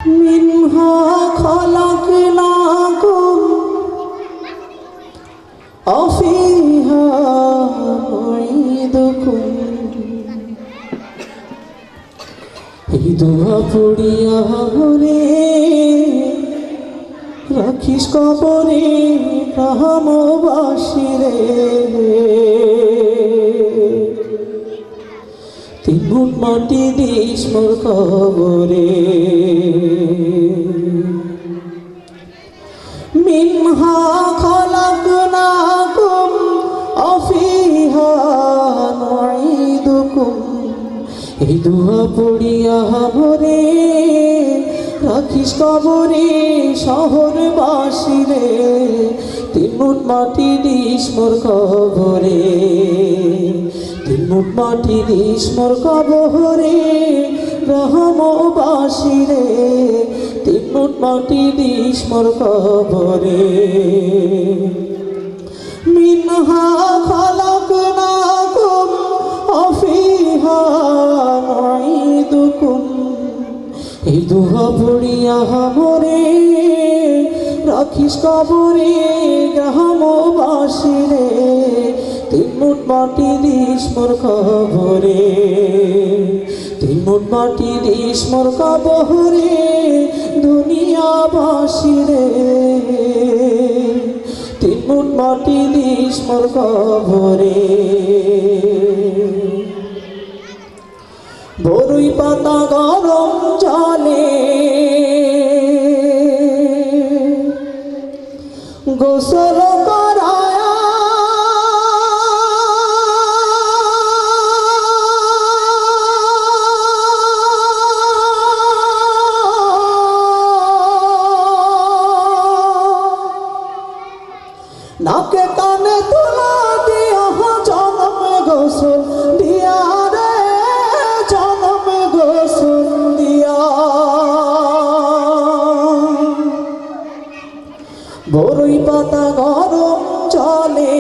منها خلقناكم وفيها نعيدكم এই দোয়া পড়িয়া হরে রাখিস কবরে গ্রামবাসীরে তিন মুঠ মাটি দিস মোর কবরে মিনহা খালাকনাকুম ওয়াফিহা নুঈদুকুম এই দোয়া পড়িয়া মোরে রাখিস কবরে শহরবাসীরে তিন মুঠ মাটি দিস মোর কবরে তিন মুঠ মাটি দিস মোর কবরে গ্রামবাসীরে তিন মুঠ মাটি দিস মোর কবরে মিনহা খালাকনাকুম ওয়াফিহা নুঈদুকুম এই দোয়া পড়িয়া মোরে রাখিস কবরে গ্রামবাসীরে তিন মুঠ মাটি দিস মোর কবরে তিন মুঠ মাটি দিস মোর কবরে দুনিয়াবাসীরে তিন মুঠ মাটি দিস মোর কবরে বরুই পাতা গরম জলে গোসল করায়া নাকে কানে তোলা দিয়া জনম গোসল দিয়া রে জনম গোসল দিয়া বরুই পাতা গরম জলে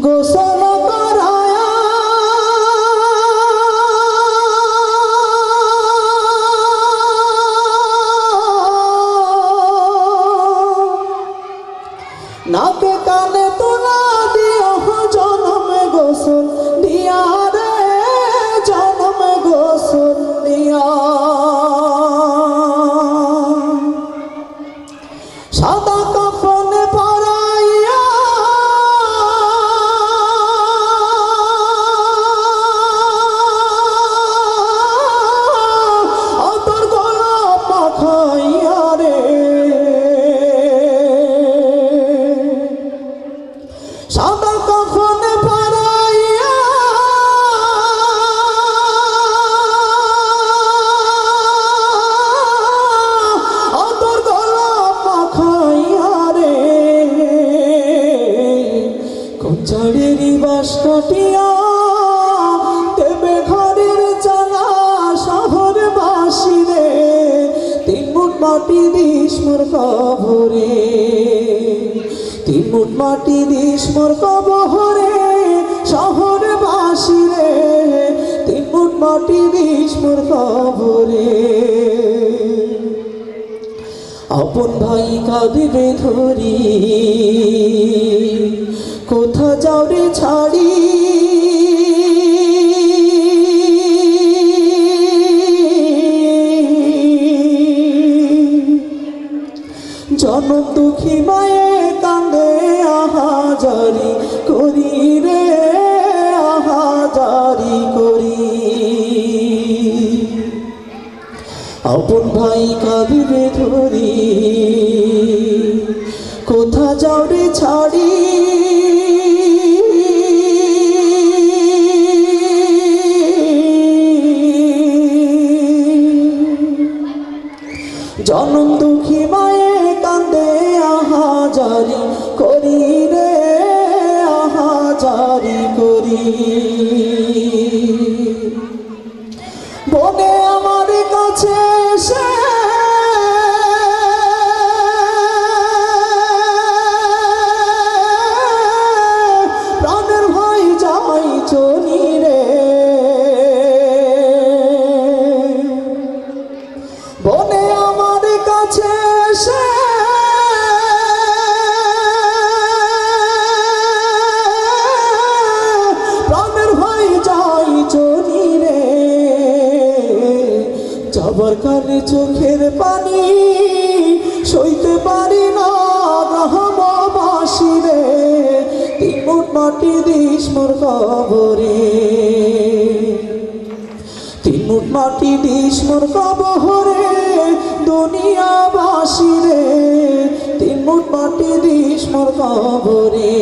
গোসল করায়া নাকে কানে তোলা দিয়া জনম গোসল দিয়া রে জনম গোসল দিয়া সাদা কাফন পরাইয়া আতর গোলাপ মাখাইয়া রে সাদা কাফন পরাইয়া আতর গোলাপ মাখাইয়া রে কঞ্চাড়েরই বাস কাটিয়া দেবে ঘরের চালা শহরবাসীরে তিন মুঠ মাটি দিস মোর কবরে তিন মুঠ মাটি দিস মোর কবরে শহরবাসীরে তিন মুঠ মাটি দিস মোর কবরে আপন ভাই কাঁদিবে ধরি কোথা যাও রে ছাড়ি জনম দুঃখী মায়ে কান্দে আহাজারি করি রে আহাজারি করি আপন ভাই কাঁদিবে ধরি কোথা যাও রে ছাড়ি জনম দুঃখী মায়ে কান্দে আহাজারি করি রে আহাজারি করি বনে আমার কাছে এসে প্রাণের ভাই যাই চলি রে সবার কানে চোখের পানি সইতে পারি না গ্রামবাসী রে, 3 মুঠ মাটি দিস মোর কবরে, 3 মুঠ মাটি দিস মোর কবরে দুনিয়াবাসী রে, 3 মুঠ মাটি দিস মোর কবরে।